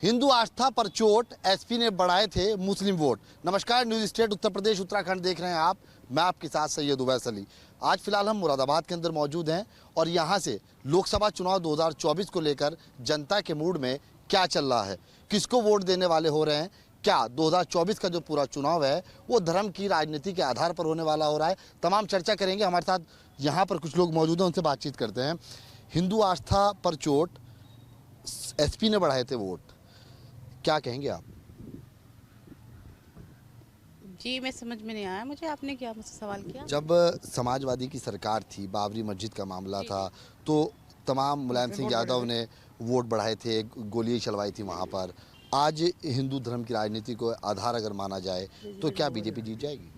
हिंदू आस्था पर चोट, एसपी ने बढ़ाए थे मुस्लिम वोट। नमस्कार, न्यूज स्टेट उत्तर प्रदेश उत्तराखंड देख रहे हैं आप। मैं आपके साथ सैयद उवैस अली। आज फिलहाल हम मुरादाबाद के अंदर मौजूद हैं और यहाँ से लोकसभा चुनाव 2024 को लेकर जनता के मूड में क्या चल रहा है, किसको वोट देने वाले हो रहे हैं, क्या 2024 का जो पूरा चुनाव है वो धर्म की राजनीति के आधार पर होने वाला हो रहा है, तमाम चर्चा करेंगे। हमारे साथ यहाँ पर कुछ लोग मौजूद हैं, उनसे बातचीत करते हैं। हिंदू आस्था पर चोट, एसपी ने बढ़ाए थे वोट, क्या कहेंगे आप? जी, मैं समझ में नहीं आया मुझे, आपने क्या मुझसे सवाल किया? जब समाजवादी की सरकार थी, बाबरी मस्जिद का मामला था, तो तमाम मुलायम सिंह यादव ने वोट बढ़ाए थे, गोलियां चलवाई थी वहाँ पर। आज हिंदू धर्म की राजनीति को आधार अगर माना जाए तो क्या बीजेपी जीत जाएगी?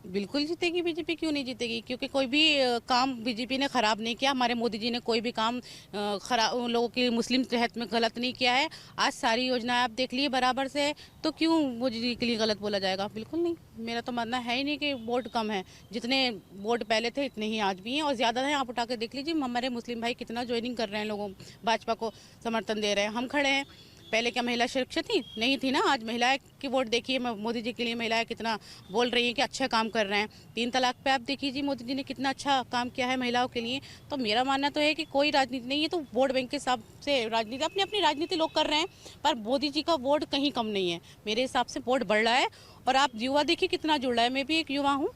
बिल्कुल जीतेगी बीजेपी, क्यों नहीं जीतेगी? क्योंकि कोई भी काम बीजेपी ने खराब नहीं किया। हमारे मोदी जी ने कोई भी काम खराब लोगों की मुस्लिम के हित में गलत नहीं किया है। आज सारी योजनाएं आप देख लिए बराबर से, तो क्यों मोदी जी के लिए गलत बोला जाएगा? बिल्कुल नहीं। मेरा तो मानना है ही नहीं कि वोट कम है। जितने वोट पहले थे इतने ही आज भी हैं और ज़्यादा हैं। आप उठा के देख लीजिए, हमारे मुस्लिम भाई कितना ज्वाइनिंग कर रहे हैं, लोगों भाजपा को समर्थन दे रहे हैं। हम खड़े हैं। पहले क्या महिला सुरक्षा थी? नहीं थी ना। आज महिलाएं की वोट देखिए, मोदी जी के लिए महिलाएं कितना बोल रही हैं कि अच्छा काम कर रहे हैं। 3 तलाक पे आप देखिए जी, मोदी जी ने कितना अच्छा काम किया है महिलाओं के लिए। तो मेरा मानना तो है कि कोई राजनीति नहीं है, तो वोट बैंक के हिसाब से राजनीति, अपनी अपनी राजनीति लोग कर रहे हैं, पर मोदी जी का वोट कहीं कम नहीं है। मेरे हिसाब से वोट बढ़ रहा है। और आप युवा देखिए कितना जुड़ रहा है। मैं भी एक युवा हूँ,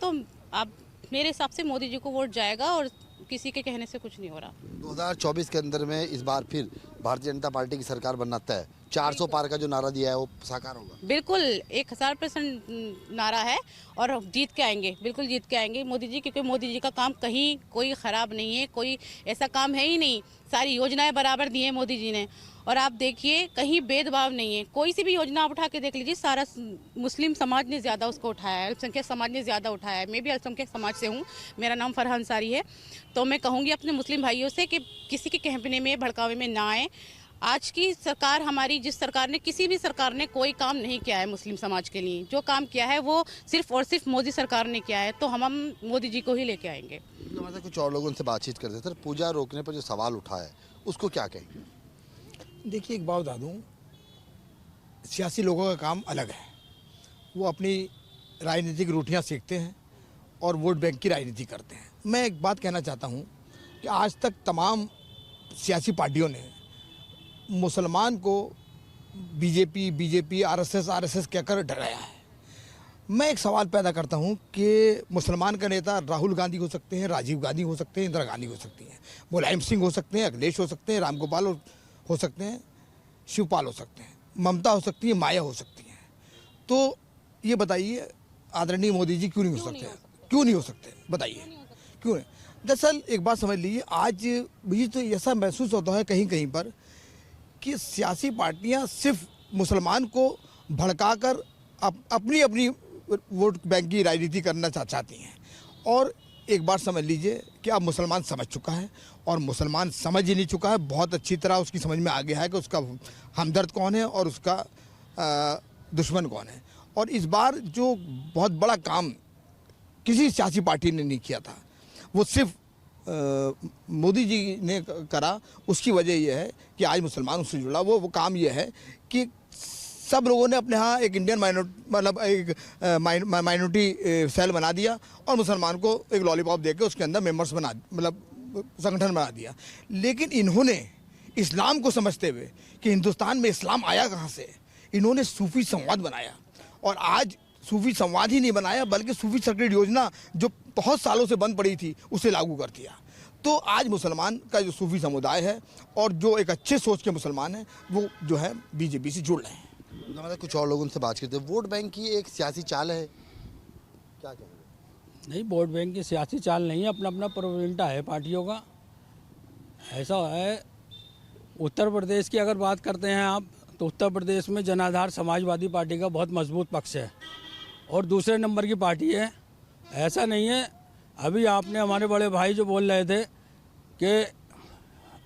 तो आप मेरे हिसाब से मोदी जी को वोट जाएगा और किसी के कहने से कुछ नहीं हो रहा। 2024 के अंदर में इस बार फिर भारतीय जनता पार्टी की सरकार बनना तय। 400 पार का जो नारा दिया है वो साकार होगा? बिल्कुल 1000% नारा है और जीत के आएंगे, बिल्कुल जीत के आएंगे मोदी जी, क्योंकि मोदी जी का काम कहीं कोई खराब नहीं है, कोई ऐसा काम है ही नहीं। सारी योजनाएं बराबर दी है मोदी जी ने। और आप देखिए कहीं भेदभाव नहीं है। कोई सी भी योजना आप उठा के देख लीजिए, सारा मुस्लिम समाज ने ज़्यादा उसको उठाया है, अल्पसंख्यक समाज ने ज़्यादा उठाया है। मैं भी अल्पसंख्यक समाज से हूँ, मेरा नाम फरहान अंसारी है। तो मैं कहूँगी अपने मुस्लिम भाइयों से कि किसी के कहने में, भड़कावे में ना आए। आज की सरकार, हमारी जिस सरकार ने, किसी भी सरकार ने कोई काम नहीं किया है मुस्लिम समाज के लिए। जो काम किया है वो सिर्फ और सिर्फ मोदी सरकार ने किया है। तो हम मोदी जी को ही लेके आएंगे। हमारे कुछ और लोगों से बातचीत करते सर, पूजा रोकने पर जो सवाल उठा है उसको क्या कहेंगे? देखिए, एक बात बता दूँ, सियासी लोगों का काम अलग है। वो अपनी राजनीतिक रोटियां सेकते हैं और वोट बैंक की राजनीति करते हैं। मैं एक बात कहना चाहता हूं कि आज तक तमाम सियासी पार्टियों ने मुसलमान को बीजेपी आरएसएस कहकर डराया है। मैं एक सवाल पैदा करता हूं कि मुसलमान का नेता राहुल गांधी हो सकते हैं, राजीव गांधी हो सकते हैं, इंदिरा गांधी हो सकती हैं, मुलायम सिंह हो सकते हैं, अखिलेश हो सकते हैं, रामगोपाल हो सकते हैं, शिवपाल हो सकते हैं, ममता हो सकती है, माया हो सकती हैं। तो ये बताइए आदरणीय मोदी जी क्यों नहीं हो सकते? क्यों नहीं हो सकते बताइए, क्यों नहीं? दरअसल एक बात समझ लीजिए, आज मुझे तो ऐसा महसूस होता है कहीं कहीं पर कि सियासी पार्टियां सिर्फ मुसलमान को भड़काकर अपनी अपनी वोट बैंक की राजनीति करना चाहती हैं। और एक बार समझ लीजिए कि अब मुसलमान समझ चुका है, और मुसलमान समझ ही नहीं चुका है, बहुत अच्छी तरह उसकी समझ में आ गया है कि उसका हमदर्द कौन है और उसका दुश्मन कौन है। और इस बार जो बहुत बड़ा काम किसी सियासी पार्टी ने नहीं किया था, वो सिर्फ मोदी जी ने करा। उसकी वजह यह है कि आज मुसलमान उससे जुड़ा। वो काम यह है कि सब लोगों ने अपने यहाँ एक इंडियन माइनॉरिटी सेल बना दिया और मुसलमान को एक लॉलीपॉप देके उसके अंदर मेंबर्स बना, संगठन बना दिया। लेकिन इन्होंने इस्लाम को समझते हुए कि हिंदुस्तान में इस्लाम आया कहाँ से, इन्होंने सूफी संवाद बनाया। और आज सूफी संवाद ही नहीं बनाया, बल्कि सूफी सर्किट योजना जो बहुत सालों से बंद पड़ी थी उसे लागू कर दिया। तो आज मुसलमान का जो सूफी समुदाय है और जो एक अच्छे सोच के मुसलमान हैं, वो जो है बीजेपी से जुड़ रहे हैं। हमारे कुछ और लोगों से बात करते हैं। वोट बैंक की एक सियासी चाल है, क्या कहेंगे? नहीं, वोट बैंक की सियासी चाल नहीं है, अपना अपना प्रोपेगेंडा है पार्टियों का। ऐसा है, उत्तर प्रदेश की अगर बात करते हैं आप, तो उत्तर प्रदेश में जनाधार समाजवादी पार्टी का बहुत मजबूत पक्ष है और दूसरे नंबर की पार्टी है। ऐसा नहीं है, अभी आपने हमारे बड़े भाई जो बोल रहे थे कि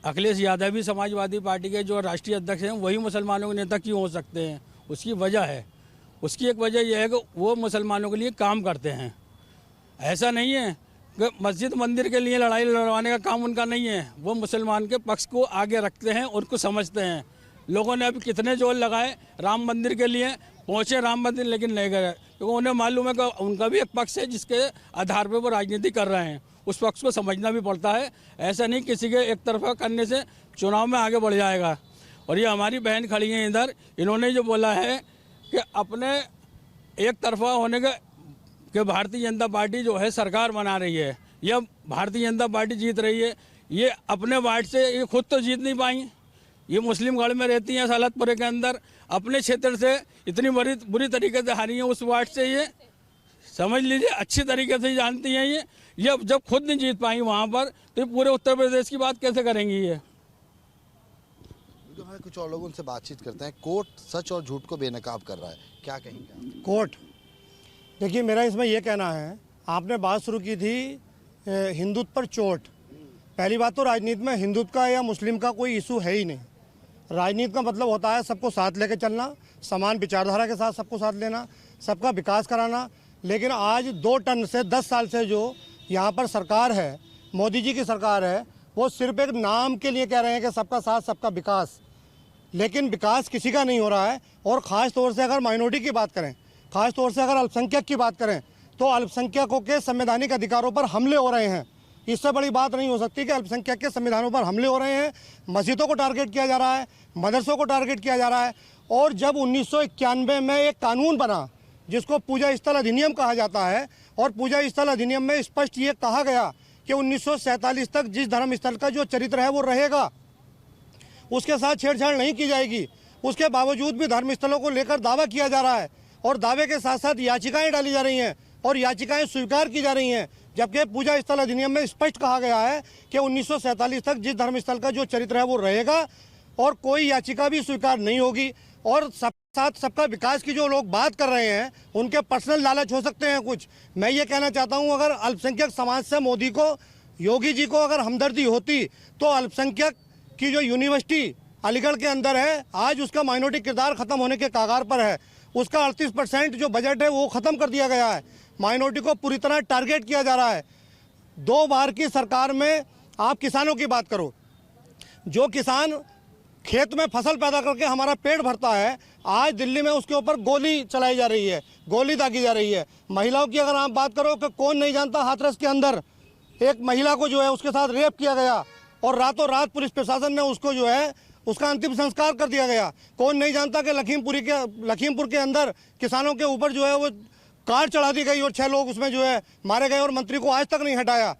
अखिलेश यादव भी समाजवादी पार्टी के जो राष्ट्रीय अध्यक्ष हैं वही मुसलमानों के नेता क्यों हो सकते हैं? उसकी वजह है, उसकी एक वजह यह है कि वो मुसलमानों के लिए काम करते हैं। ऐसा नहीं है कि मस्जिद मंदिर के लिए लड़ाई लड़वाने का काम उनका नहीं है। वो मुसलमान के पक्ष को आगे रखते हैं, उनको समझते हैं। लोगों ने अभी कितने जोर लगाए राम मंदिर के लिए, पहुंचे राम मंदिर लेकिन नहीं गए, क्योंकि उन्हें मालूम है कि उनका भी एक पक्ष है जिसके आधार पर वो राजनीति कर रहे हैं। उस पक्ष को समझना भी पड़ता है। ऐसा नहीं किसी के एक तरफा करने से चुनाव में आगे बढ़ जाएगा। और ये हमारी बहन खड़ी है इधर, इन्होंने जो बोला है कि अपने एक तरफा होने के भारतीय जनता पार्टी जो है सरकार बना रही है, यह भारतीय जनता पार्टी जीत रही है। ये अपने वार्ड से ये खुद तो जीत नहीं पाई, ये मुस्लिम गढ़ में रहती हैं सालतपुरे के अंदर, अपने क्षेत्र से इतनी बुरी तरीके से हारी हैं उस वार्ड से। ये समझ लीजिए अच्छी तरीके से जानती हैं ये जब खुद नहीं जीत पाई वहाँ पर, तो ये पूरे उत्तर प्रदेश की बात कैसे करेंगी ये। जो हमें कुछ और लोगों से बातचीत करते हैं। कोर्ट सच और झूठ को बेनकाब कर रहा है, क्या कहेंगे? कोर्ट, देखिए मेरा इसमें यह कहना है, आपने बात शुरू की थी हिंदुत्व पर चोट। पहली बात तो राजनीति में हिंदुत्व का या मुस्लिम का कोई इशू है ही नहीं। राजनीति का मतलब होता है सबको साथ लेकर चलना, समान विचारधारा के साथ सबको साथ लेना, सबका विकास कराना। लेकिन आज 2 टर्म से 10 साल से जो यहाँ पर सरकार है, मोदी जी की सरकार है, वो सिर्फ एक नाम के लिए कह रहे हैं कि सबका साथ सबका विकास, लेकिन विकास किसी का नहीं हो रहा है। और ख़ास तौर से अगर माइनॉरिटी की बात करें, ख़ास तौर से अगर अल्पसंख्यक की बात करें, तो अल्पसंख्यकों के संवैधानिक अधिकारों पर हमले हो रहे हैं। इससे बड़ी बात नहीं हो सकती कि अल्पसंख्यक के संविधानों पर हमले हो रहे हैं। मस्जिदों को टारगेट किया जा रहा है, मदरसों को टारगेट किया जा रहा है। और जब 1991 में एक कानून बना जिसको पूजा स्थल अधिनियम कहा जाता है, और पूजा स्थल अधिनियम में स्पष्ट ये कहा गया कि 1947 तक जिस धर्म स्थल का जो चरित्र है वो रहेगा, उसके साथ छेड़छाड़ नहीं की जाएगी। उसके बावजूद भी धर्म स्थलों को लेकर दावा किया जा रहा है, और दावे के साथ साथ याचिकाएं डाली जा रही हैं और याचिकाएं स्वीकार की जा रही हैं। जबकि पूजा स्थल अधिनियम में स्पष्ट कहा गया है कि 1947 तक जिस धर्म स्थल का जो चरित्र है वो रहेगा, और कोई याचिका भी स्वीकार नहीं होगी। और साथ सबका विकास की जो लोग बात कर रहे हैं, उनके पर्सनल लालच हो सकते हैं कुछ। मैं ये कहना चाहता हूँ, अगर अल्पसंख्यक समाज से मोदी को, योगी जी को अगर हमदर्दी होती, तो अल्पसंख्यक की जो यूनिवर्सिटी अलीगढ़ के अंदर है, आज उसका माइनॉरिटी किरदार खत्म होने के कागार पर है। उसका 38% जो बजट है वो खत्म कर दिया गया है। माइनॉरिटी को पूरी तरह टारगेट किया जा रहा है। 2 बार की सरकार में आप किसानों की बात करो, जो किसान खेत में फसल पैदा करके हमारा पेट भरता है, आज दिल्ली में उसके ऊपर गोली चलाई जा रही है, गोली दागी जा रही है। महिलाओं की अगर आप बात करो कि कौन नहीं जानता, हाथरस के अंदर एक महिला को जो है उसके साथ रेप किया गया, और रातों रात पुलिस प्रशासन ने उसको जो है उसका अंतिम संस्कार कर दिया गया। कौन नहीं जानता कि लखीमपुर के अंदर किसानों के ऊपर जो है वो कार चढ़ा दी गई और 6 लोग उसमें जो है मारे गए, और मंत्री को आज तक नहीं हटाया।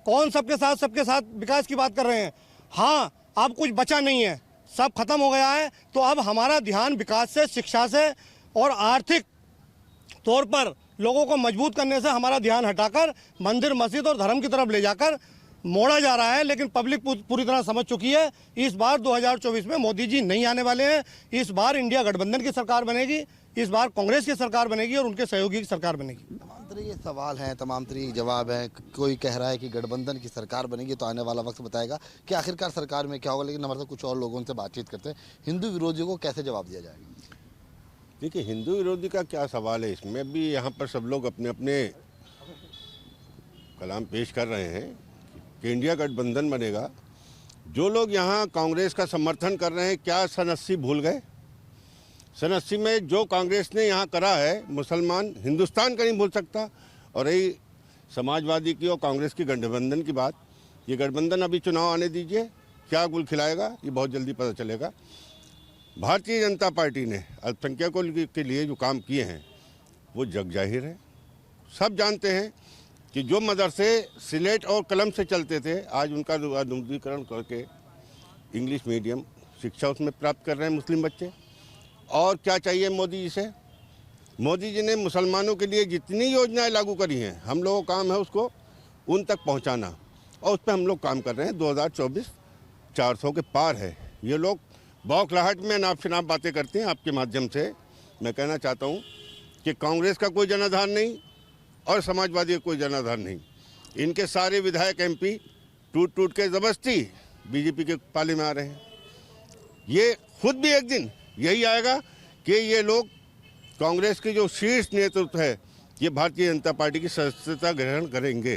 कौन सबके साथ विकास की बात कर रहे हैं? हाँ, अब कुछ बचा नहीं है, सब खत्म हो गया है। तो अब हमारा ध्यान विकास से, शिक्षा से और आर्थिक तौर पर लोगों को मजबूत करने से हमारा ध्यान हटाकर मंदिर, मस्जिद और धर्म की तरफ ले जाकर मोड़ा जा रहा है। लेकिन पब्लिक पूरी तरह समझ चुकी है, इस बार 2024 में मोदी जी नहीं आने वाले हैं। इस बार इंडिया गठबंधन की सरकार बनेगी, इस बार कांग्रेस की सरकार बनेगी और उनके सहयोगी की सरकार बनेगी। तमाम तरह ये सवाल हैं, तमाम तरह जवाब हैं। कोई कह रहा है कि गठबंधन की सरकार बनेगी, तो आने वाला वक्त बताएगा कि आखिरकार सरकार में क्या होगा। लेकिन हमारे साथ कुछ और लोगों से बातचीत करते हैं। हिंदू विरोधियों को कैसे जवाब दिया जाएगा? देखिए, हिंदू विरोधी का क्या सवाल है, इसमें भी यहाँ पर सब लोग अपने अपने कलाम पेश कर रहे हैं कि इंडिया गठबंधन बनेगा। जो लोग यहाँ कांग्रेस का समर्थन कर रहे हैं, क्या सन 80 भूल गए? सन 80 में जो कांग्रेस ने यहाँ करा है, मुसलमान हिंदुस्तान का नहीं भूल सकता। और रही समाजवादी की और कांग्रेस की गठबंधन की बात, ये गठबंधन अभी चुनाव आने दीजिए, क्या गुल खिलाएगा ये बहुत जल्दी पता चलेगा। भारतीय जनता पार्टी ने अल्पसंख्यकों के लिए जो काम किए हैं वो जग जाहिर है। सब जानते हैं कि जो मदरसे सिलेट और कलम से चलते थे, आज उनका आधुनिकीकरण करके इंग्लिश मीडियम शिक्षा उसमें प्राप्त कर रहे हैं मुस्लिम बच्चे। और क्या चाहिए मोदी जी से? मोदी जी ने मुसलमानों के लिए जितनी योजनाएं लागू करी हैं, हम लोगों का काम है उसको उन तक पहुंचाना, और उस पर हम लोग काम कर रहे हैं। 2024 400 के पार है। ये लोग बौखलाहट में नाप शनाप बातें करते हैं। आपके माध्यम से मैं कहना चाहता हूँ कि कांग्रेस का कोई जनाधार नहीं और समाजवादी का कोई जनाधार नहीं। इनके सारे विधायक MP टूट टूट के ज़बरदस्ती बीजेपी के पाले में आ रहे हैं। ये खुद भी एक दिन यही आएगा कि ये लोग कांग्रेस के जो शीर्ष नेतृत्व है, ये भारतीय जनता पार्टी की सदस्यता ग्रहण करेंगे।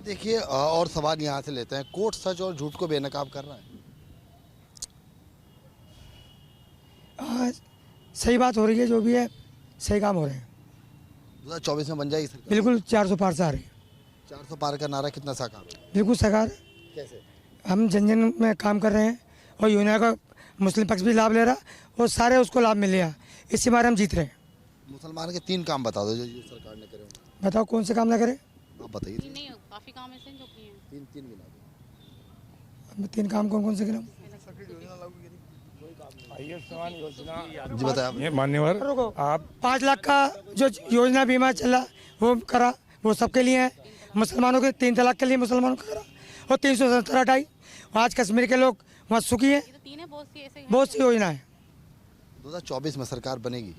देखिए, और सवाल यहाँ से लेते हैं। कोर्ट सच और झूठ को बेनकाब कर रहा है? सही बात हो रही है, जो भी है सही काम हो रहे हैं। 2024 में बन जाएगी सरकार? बिल्कुल 400 पार से आ रही है। 400 पार का नारा कितना साकार है? बिल्कुल सरकार, कैसे? हम जन जन में काम कर रहे हैं और योजना का मुस्लिम पक्ष भी लाभ ले रहा और सारे उसको लाभ मिल रहा, इसी बार हम जीत रहे हैं। मुसलमान के 3 काम बता दो जो सरकार ने करे होंगे। बताओ कौन से काम ना करे? आप बताइए। नहीं, काफ़ी काम ऐसे हैं जो किए हैं। 3 गिना दो। 3 काम कौन कौन से गिनाऊं? जी बताया। मान्यवर आप 5 लाख का जो योजना बीमा चला वो करा, वो सबके लिए है। मुसलमानों के 3 तलाक के लिए मुसलमानों का करा और 370 हटाई। आज कश्मीर के लोग वहाँ सुखी हैं। ये तो तीन है, बहुत सी योजना है। 2024 में सरकार बनेगी?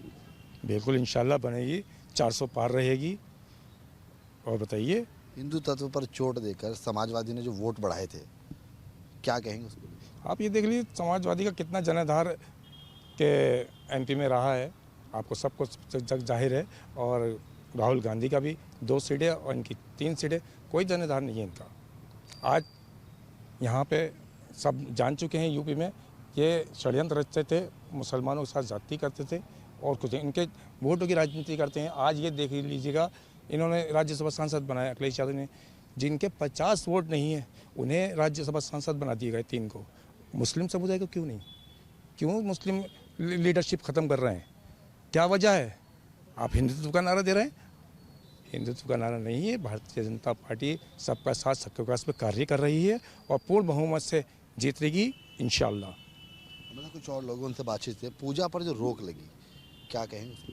बिल्कुल इंशाल्लाह बनेगी, 400 पार रहेगी। और बताइए। हिंदू तत्व पर चोट देकर समाजवादी ने जो वोट बढ़ाए थे, क्या कहेंगे उसको? आप ये देख लीजिए समाजवादी का कितना जनाधार के एमपी में रहा है, आपको सबको जग जाहिर है। और राहुल गांधी का भी 2 सीटें और इनकी 3 सीटें, कोई जनाधार नहीं है इनका। आज यहाँ पे सब जान चुके हैं यूपी में ये षड्यंत्र रचते थे, मुसलमानों के साथ जाति करते थे और कुछ इनके वोटों की राजनीति करते हैं। आज ये देख लीजिएगा, इन्होंने राज्यसभा सांसद बनाया अखिलेश यादव ने, जिनके 50 वोट नहीं है उन्हें राज्यसभा सांसद बना दिए गए 3 को। मुस्लिम समुदाय को क्यों नहीं? क्यों मुस्लिम लीडरशिप ख़त्म कर रहे हैं? क्या वजह है? आप हिंदुत्व का नारा दे रहे हैं? हिंदुत्व का नारा नहीं है। भारतीय जनता पार्टी सबका साथ सबके विकास पर कार्य कर रही है और पूर्ण बहुमत से जीतेगी इंशाल्लाह। मतलब कुछ और लोगों से बातचीत से पूजा पर जो रोक लगी, क्या कहेंगे उसको?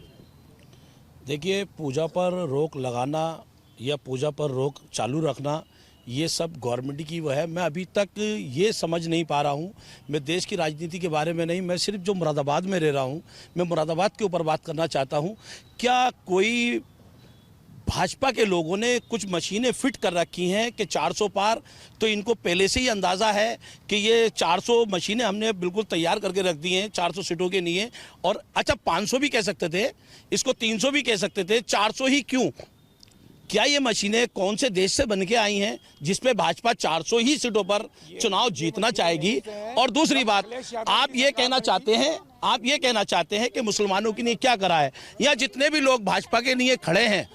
देखिए, पूजा पर रोक लगाना या पूजा पर रोक चालू रखना, ये सब गवर्नमेंट की वह है। मैं अभी तक ये समझ नहीं पा रहा हूँ। मैं देश की राजनीति के बारे में नहीं, मैं सिर्फ जो मुरादाबाद में रह रहा हूँ, मैं मुरादाबाद के ऊपर बात करना चाहता हूँ। क्या कोई भाजपा के लोगों ने कुछ मशीनें फिट कर रखी हैं कि 400 पार, तो इनको पहले से ही अंदाज़ा है कि ये 400 मशीनें हमने बिल्कुल तैयार करके रख दी हैं 400 सीटों के लिए। और अच्छा 500 भी कह सकते थे, इसको 300 भी कह सकते थे, 400 ही क्यों? क्या ये मशीनें कौन से देश से बन के आई हैं जिसपे भाजपा 400 ही सीटों पर चुनाव जीतना चाहेगी? और दूसरी बात, आप ये कहना चाहते हैं कि मुसलमानों के लिए क्या करा है? या जितने भी लोग भाजपा के लिए खड़े हैं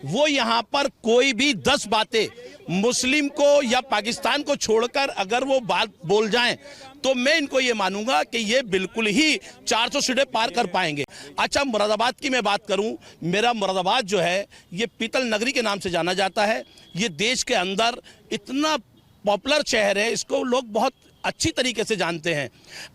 वो यहाँ पर कोई भी 10 बातें मुस्लिम को या पाकिस्तान को छोड़कर अगर वो बात बोल जाएं तो मैं इनको ये मानूंगा कि ये बिल्कुल ही 400 सीटें पार कर पाएंगे। अच्छा, मुरादाबाद की मैं बात करूं, मेरा मुरादाबाद जो है ये पीतल नगरी के नाम से जाना जाता है। ये देश के अंदर इतना पॉपुलर शहर है, इसको लोग बहुत अच्छी तरीके से जानते हैं।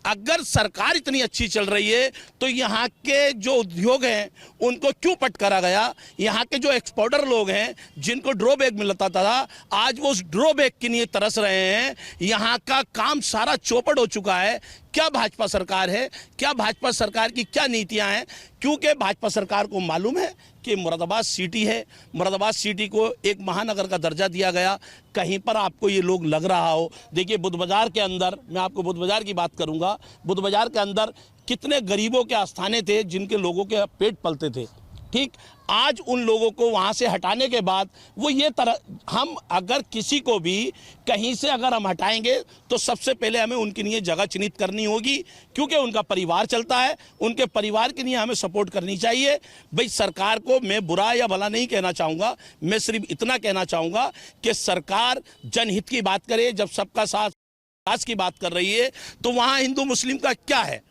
अगर सरकार इतनी अच्छी चल रही है तो यहाँ के जो उद्योग हैं उनको क्यों पट करा गया? यहाँ के जो एक्सपोर्टर लोग हैं जिनको ड्रॉ बैग मिलता था, आज वो उस ड्रॉ बैग के लिए तरस रहे हैं। यहाँ का काम सारा चौपट हो चुका है। क्या भाजपा सरकार है? क्या भाजपा सरकार की क्या नीतियां हैं? क्योंकि भाजपा सरकार को मालूम है कि मुरादाबाद सिटी है, मुरादाबाद सिटी को एक महानगर का दर्जा दिया गया। कहीं पर आपको ये लोग लग रहा हो, देखिए बुद्ध बाजार के अंदर, मैं आपको बुद्ध बाजार की बात करूंगा, बुद्ध बाजार के अंदर कितने गरीबों के आस्थाने थे जिनके लोगों के पेट पलते थे। ठीक, आज उन लोगों को वहाँ से हटाने के बाद वो ये तरह, हम अगर किसी को भी कहीं से अगर हम हटाएंगे तो सबसे पहले हमें उनके लिए जगह चिन्हित करनी होगी, क्योंकि उनका परिवार चलता है, उनके परिवार के लिए हमें सपोर्ट करनी चाहिए। भाई सरकार को मैं बुरा या भला नहीं कहना चाहूँगा, मैं सिर्फ इतना कहना चाहूँगा कि सरकार जनहित की बात करे। जब सबका साथ विकास की बात कर रही है तो वहाँ हिंदू मुस्लिम का क्या है?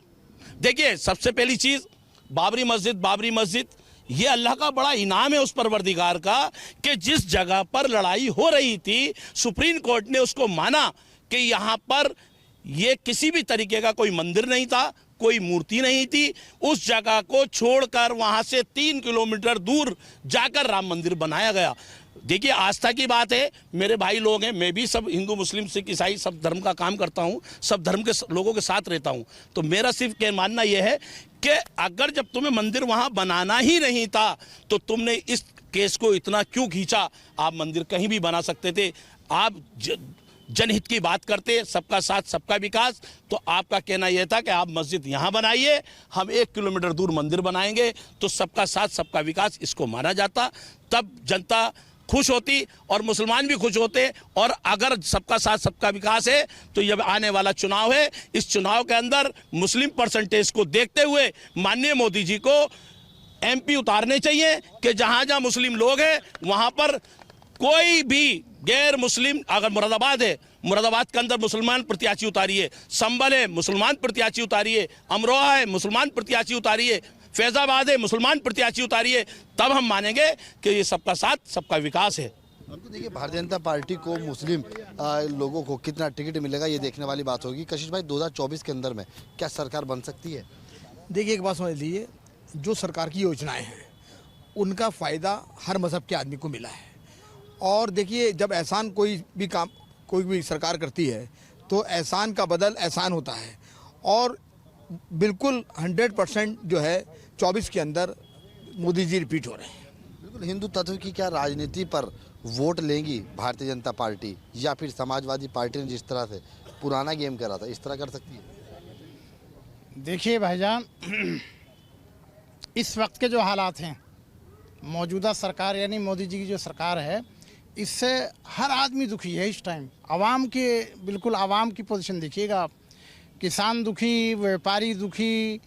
देखिए, सबसे पहली चीज़ बाबरी मस्जिद ये अल्लाह का बड़ा इनाम है उस परवरदिगार का कि जिस जगह पर लड़ाई हो रही थी सुप्रीम कोर्ट ने उसको माना कि यहाँ पर ये किसी भी तरीके का कोई मंदिर नहीं था, कोई मूर्ति नहीं थी। उस जगह को छोड़कर वहाँ से 3 किलोमीटर दूर जाकर राम मंदिर बनाया गया। देखिए, आस्था की बात है, मेरे भाई लोग हैं, मैं भी सब हिंदू मुस्लिम सिख ईसाई सब धर्म का काम करता हूँ, सब धर्म के लोगों के साथ रहता हूँ। तो मेरा सिर्फ क्या मानना यह है कि अगर जब तुम्हें मंदिर वहाँ बनाना ही नहीं था तो तुमने इस केस को इतना क्यों खींचा? आप मंदिर कहीं भी बना सकते थे। आप जनहित की बात करते, सबका साथ सबका विकास, तो आपका कहना यह था कि आप मस्जिद यहाँ बनाइए, हम 1 किलोमीटर दूर मंदिर बनाएंगे, तो सबका साथ सबका विकास इसको माना जाता। तब जनता खुश होती और मुसलमान भी खुश होते। और अगर सबका साथ सबका विकास है तो ये आने वाला चुनाव है, इस चुनाव के अंदर मुस्लिम परसेंटेज को देखते हुए माननीय मोदी जी को एमपी उतारने चाहिए कि जहां जहां मुस्लिम लोग हैं वहां पर कोई भी गैर मुस्लिम, अगर मुरादाबाद है, मुरादाबाद के अंदर मुसलमान प्रत्याशी उतारिए, संभल है मुसलमान प्रत्याशी उतारिए, अमरोहा है मुसलमान प्रत्याशी उतारिए, फैजाबाद है मुसलमान प्रत्याशी उतारिए, तब हम मानेंगे कि ये सबका साथ सबका विकास है। हमको देखिए भारतीय जनता पार्टी को मुस्लिम लोगों को कितना टिकट मिलेगा ये देखने वाली बात होगी। कशिश भाई 2024 के अंदर में क्या सरकार बन सकती है? देखिए एक बात समझ लीजिए, जो सरकार की योजनाएं हैं उनका फ़ायदा हर मज़हब के आदमी को मिला है। और देखिए जब एहसान कोई भी सरकार करती है तो एहसान का बदल एहसान होता है। और बिल्कुल 100% जो है 24 के अंदर मोदी जी रिपीट हो रहे हैं। बिल्कुल हिंदू तत्व की क्या राजनीति पर वोट लेंगी भारतीय जनता पार्टी, या फिर समाजवादी पार्टी ने जिस तरह से पुराना गेम करा था इस तरह कर सकती है? देखिए भाईजान, इस वक्त के जो हालात हैं, मौजूदा सरकार यानी मोदी जी की जो सरकार है, इससे हर आदमी दुखी है इस टाइम। आवाम के, बिल्कुल आवाम की पोजीशन देखिएगा आप, किसान दुखी, व्यापारी दुखी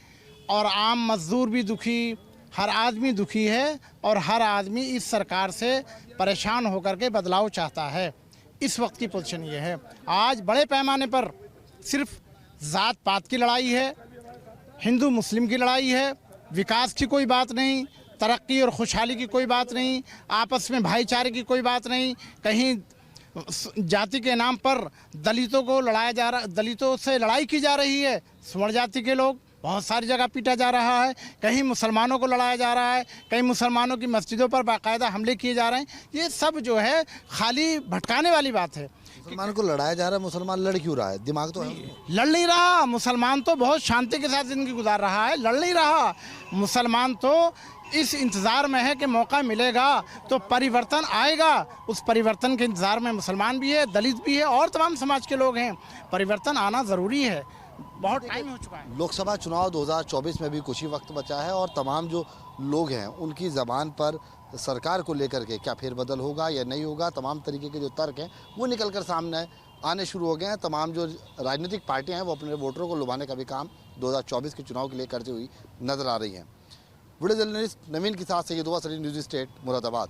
और आम मजदूर भी दुखी, हर आदमी दुखी है। और हर आदमी इस सरकार से परेशान होकर के बदलाव चाहता है। इस वक्त की पोजीशन ये है। आज बड़े पैमाने पर सिर्फ ज़ात पात की लड़ाई है, हिंदू मुस्लिम की लड़ाई है, विकास की कोई बात नहीं, तरक्की और खुशहाली की कोई बात नहीं, आपस में भाईचारे की कोई बात नहीं। कहीं जाति के नाम पर दलितों को लड़ाया जा रहा, दलितों से लड़ाई की जा रही है, स्वर्ण जाति के लोग बहुत सारी जगह पीटा जा रहा है, कहीं मुसलमानों को लड़ाया जा रहा है, कहीं मुसलमानों की मस्जिदों पर बाकायदा हमले किए जा रहे हैं। ये सब जो है खाली भटकाने वाली बात है। मुसलमान को लड़ाया जा रहा है, मुसलमान लड़ क्यों रहा है? दिमाग तो है। लड़ नहीं रहा, मुसलमान तो बहुत शांति के साथ ज़िंदगी गुजार रहा है, लड़ नहीं रहा। मुसलमान तो इस इंतज़ार में है कि मौका मिलेगा तो परिवर्तन आएगा। उस परिवर्तन के इंतज़ार में मुसलमान भी है, दलित भी है और तमाम समाज के लोग हैं। परिवर्तन आना ज़रूरी है, बहुत टाइम हो चुका है। लोकसभा चुनाव 2024 में भी कुछ ही वक्त बचा है और तमाम जो लोग हैं उनकी ज़बान पर सरकार को लेकर के क्या फेरबदल होगा या नहीं होगा, तमाम तरीके के जो तर्क हैं वो निकल कर सामने आने शुरू हो गए हैं। तमाम जो राजनीतिक पार्टियां हैं वो अपने वोटरों को लुभाने का भी काम 2024 के चुनाव के लिए करती हुई नजर आ रही हैं। वीडियो जर्नलिस्ट नवीन के साथ सैयद न्यूज़ स्टेट मुरादाबाद।